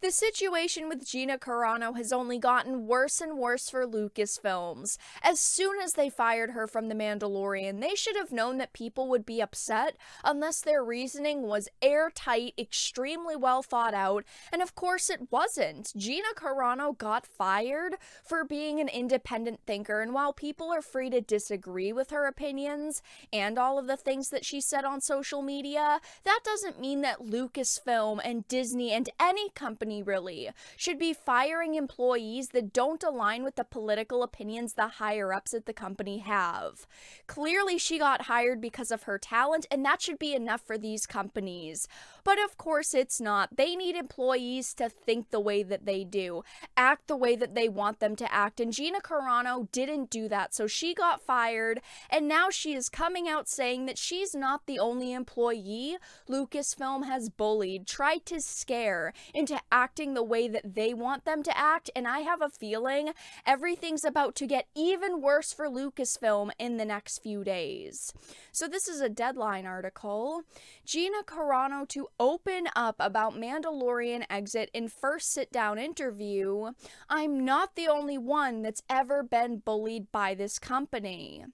The situation with Gina Carano has only gotten worse and worse for Lucasfilms. As soon as they fired her from The Mandalorian, they should have known that people would be upset unless their reasoning was airtight, extremely well thought out, and of course it wasn't. Gina Carano got fired for being an independent thinker, and while people are free to disagree with her opinions and all of the things that she said on social media, that doesn't mean that Lucasfilm and Disney and any company really should be firing employees that don't align with the political opinions the higher ups at the company have. Clearly she got hired because of her talent, and that should be enough for these companies. But of course it's not. They need employees to think the way that they do, act the way that they want them to act, and Gina Carano didn't do that, so she got fired, and now she is coming out saying that she's not the only employee Lucasfilm has bullied, tried to scare into acting the way that they want them to act, and I have a feeling everything's about to get even worse for Lucasfilm in the next few days. So this is a Deadline article. Gina Carano to open up about Mandalorian exit in first sit-down interview. I'm not the only one that's ever been bullied by this company.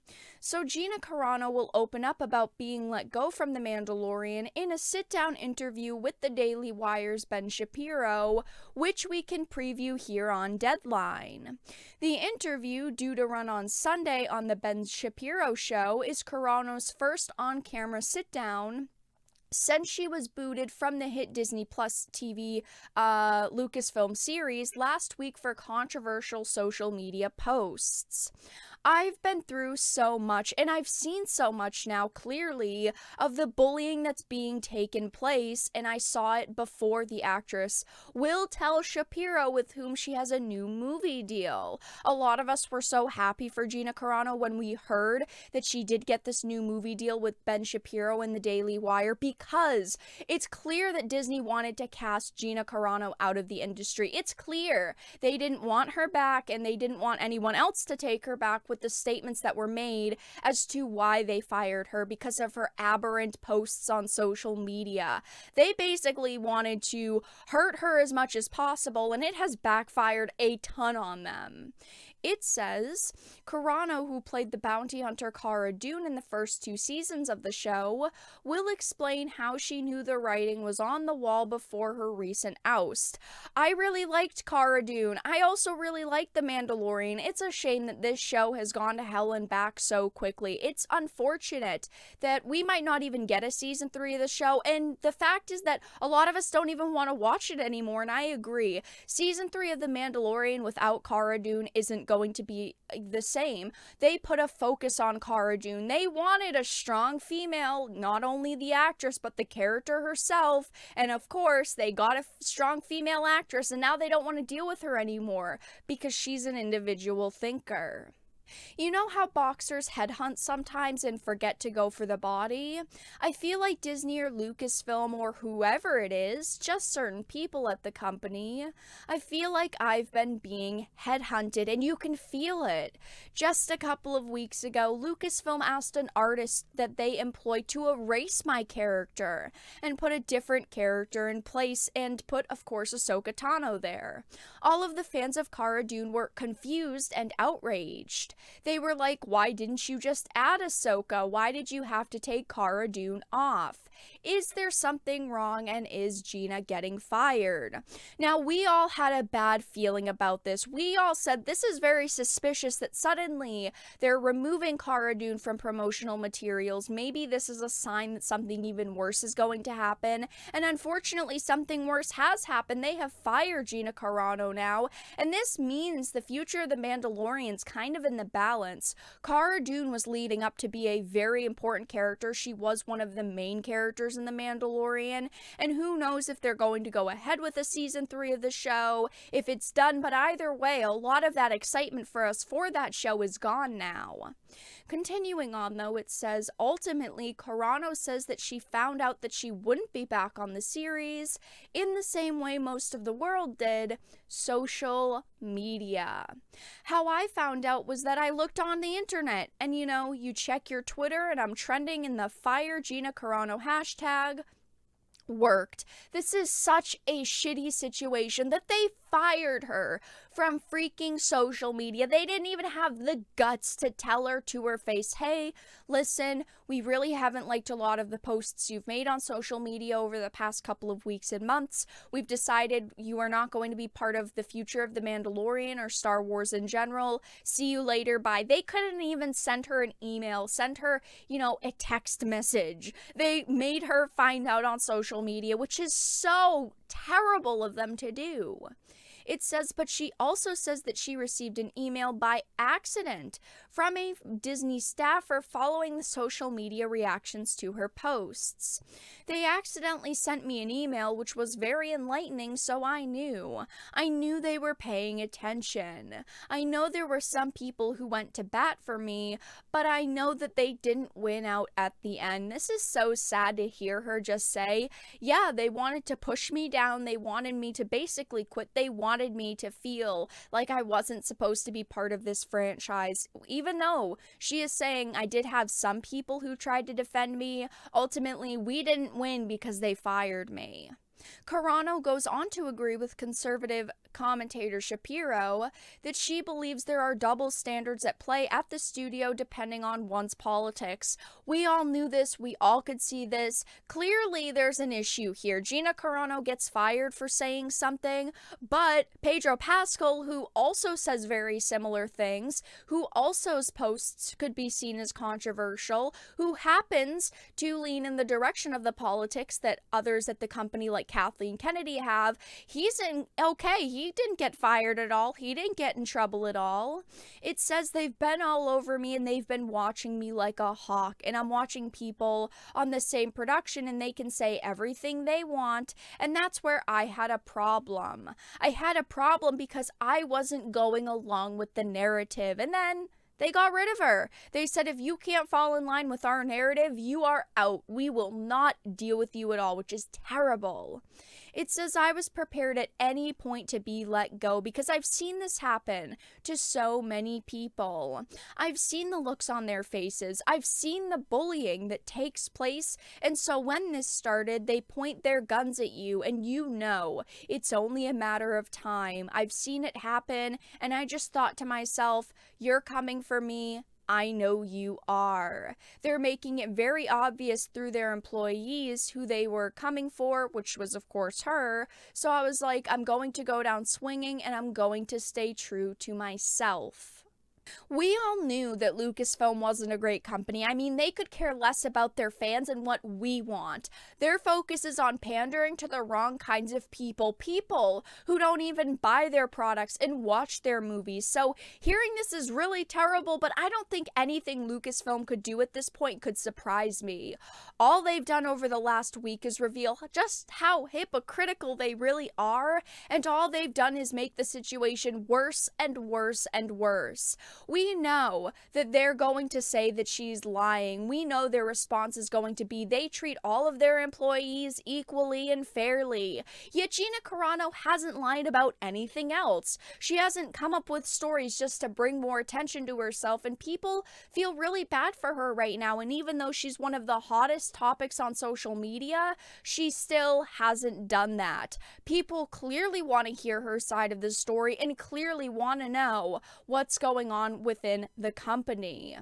So Gina Carano will open up about being let go from The Mandalorian in a sit-down interview with the Daily Wire's Ben Shapiro, which we can preview here on Deadline. The interview, due to run on Sunday on the Ben Shapiro Show, is Carano's first on-camera sit-down since she was booted from the hit Disney Plus TV Lucasfilm series last week for controversial social media posts. I've been through so much, and I've seen so much now clearly of the bullying that's being taken place, and I saw it before the actress will tell Shapiro, with whom she has a new movie deal. A lot of us were so happy for Gina Carano when we heard that she did get this new movie deal with Ben Shapiro in the Daily Wire, because it's clear that Disney wanted to cast Gina Carano out of the industry. It's clear they didn't want her back, and they didn't want anyone else to take her back with the statements that were made as to why they fired her because of her aberrant posts on social media. They basically wanted to hurt her as much as possible, and it has backfired a ton on them. It says, Carano, who played the bounty hunter Cara Dune in the first 2 seasons of the show, will explain how she knew the writing was on the wall before her recent oust. I really liked Cara Dune. I also really liked The Mandalorian. It's a shame that this show has gone to hell and back so quickly. It's unfortunate that we might not even get a season 3 of the show, and the fact is that a lot of us don't even want to watch it anymore, and I agree. Season 3 of The Mandalorian without Cara Dune isn't going to be the same. They put a focus on Cara Dune. They wanted a strong female, not only the actress, but the character herself, and of course, they got a strong female actress, and now they don't want to deal with her anymore because she's an individual thinker. You know how boxers headhunt sometimes and forget to go for the body? I feel like Disney or Lucasfilm or whoever it is, just certain people at the company, I feel like I've been being headhunted, and you can feel it. Just a couple of weeks ago, Lucasfilm asked an artist that they employ to erase my character and put a different character in place, and put, of course, Ahsoka Tano there. All of the fans of Cara Dune were confused and outraged. They were like, why didn't you just add Ahsoka? Why did you have to take Cara Dune off? Is there something wrong, and is Gina getting fired? Now, we all had a bad feeling about this. We all said this is very suspicious that suddenly they're removing Cara Dune from promotional materials. Maybe this is a sign that something even worse is going to happen. And unfortunately, something worse has happened. They have fired Gina Carano now, and this means the future of The Mandalorian's kind of in the balance. Cara Dune was leading up to be a very important character. She was one of the main characters in The Mandalorian, and who knows if they're going to go ahead with a season 3 of the show, if it's done, but either way, a lot of that excitement for us for that show is gone now. Continuing on, though, it says, ultimately, Carano says that she found out that she wouldn't be back on the series in the same way most of the world did, social media. How I found out was that I looked on the internet, and you check your Twitter, and I'm trending in the Fire Gina Carano hashtag. worked. This is such a shitty situation that they fired her from freaking social media. They didn't even have the guts to tell her to her face, hey, listen, we really haven't liked a lot of the posts you've made on social media over the past couple of weeks and months. We've decided you are not going to be part of the future of The Mandalorian or Star Wars in general. See you later, bye. They couldn't even send her an email, send her, a text message. They made her find out on social media, which is so terrible of them to do. It says, but she also says that she received an email by accident from a Disney staffer following the social media reactions to her posts. They accidentally sent me an email, which was very enlightening, so I knew. I knew they were paying attention. I know there were some people who went to bat for me, but I know that they didn't win out at the end. This is so sad to hear her just say, yeah, they wanted to push me down. They wanted me to basically quit. They wanted me to feel like I wasn't supposed to be part of this franchise. Even though she is saying I did have some people who tried to defend me, ultimately we didn't win because they fired me. Carano goes on to agree with conservative commentator Shapiro that she believes there are double standards at play at the studio depending on one's politics. We all knew this. We all could see this. Clearly, there's an issue here. Gina Carano gets fired for saying something, but Pedro Pascal, who also says very similar things, who also's posts could be seen as controversial, who happens to lean in the direction of the politics that others at the company like Kathleen Kennedy have, he's okay. He didn't get fired at all. He didn't get in trouble at all. It says they've been all over me and they've been watching me like a hawk, and I'm watching people on the same production and they can say everything they want, and that's where I had a problem. I had a problem because I wasn't going along with the narrative, and then they got rid of her. They said, if you can't fall in line with our narrative, you are out. We will not deal with you at all, which is terrible. It says, I was prepared at any point to be let go because I've seen this happen to so many people. I've seen the looks on their faces. I've seen the bullying that takes place. And so when this started, they point their guns at you and it's only a matter of time. I've seen it happen. And I just thought to myself, you're coming for me. I know you are. They're making it very obvious through their employees who they were coming for, which was, of course, her. So I was like, I'm going to go down swinging and I'm going to stay true to myself. We all knew that Lucasfilm wasn't a great company. I mean, they could care less about their fans and what we want. Their focus is on pandering to the wrong kinds of people who don't even buy their products and watch their movies. So hearing this is really terrible, but I don't think anything Lucasfilm could do at this point could surprise me. All they've done over the last week is reveal just how hypocritical they really are, and all they've done is make the situation worse and worse and worse. We know that they're going to say that she's lying. We know their response is going to be they treat all of their employees equally and fairly. Yet Gina Carano hasn't lied about anything else. She hasn't come up with stories just to bring more attention to herself, and people feel really bad for her right now. And even though she's one of the hottest topics on social media, she still hasn't done that. People clearly want to hear her side of the story and clearly want to know what's going on within the company.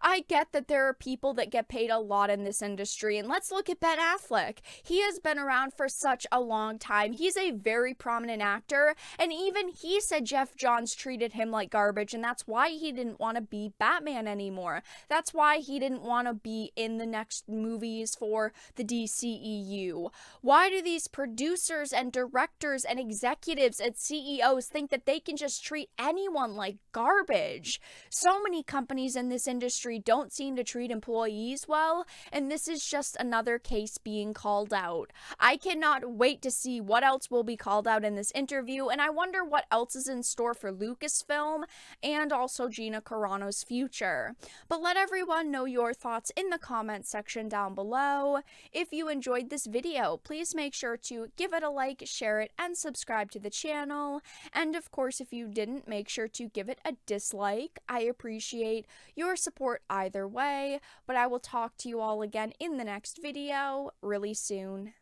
I get that there are people that get paid a lot in this industry, and let's look at Ben Affleck. He has been around for such a long time. He's a very prominent actor, and even he said Jeff Johns treated him like garbage, and that's why he didn't want to be Batman anymore. That's why he didn't want to be in the next movies for the DCEU. Why do these producers and directors and executives and CEOs think that they can just treat anyone like garbage? So many companies in this industry don't seem to treat employees well, and this is just another case being called out. I cannot wait to see what else will be called out in this interview, and I wonder what else is in store for Lucasfilm and also Gina Carano's future. But let everyone know your thoughts in the comment section down below. If you enjoyed this video, please make sure to give it a like, share it, and subscribe to the channel. And of course, if you didn't, make sure to give it a dislike. I appreciate your support either way, but I will talk to you all again in the next video really soon.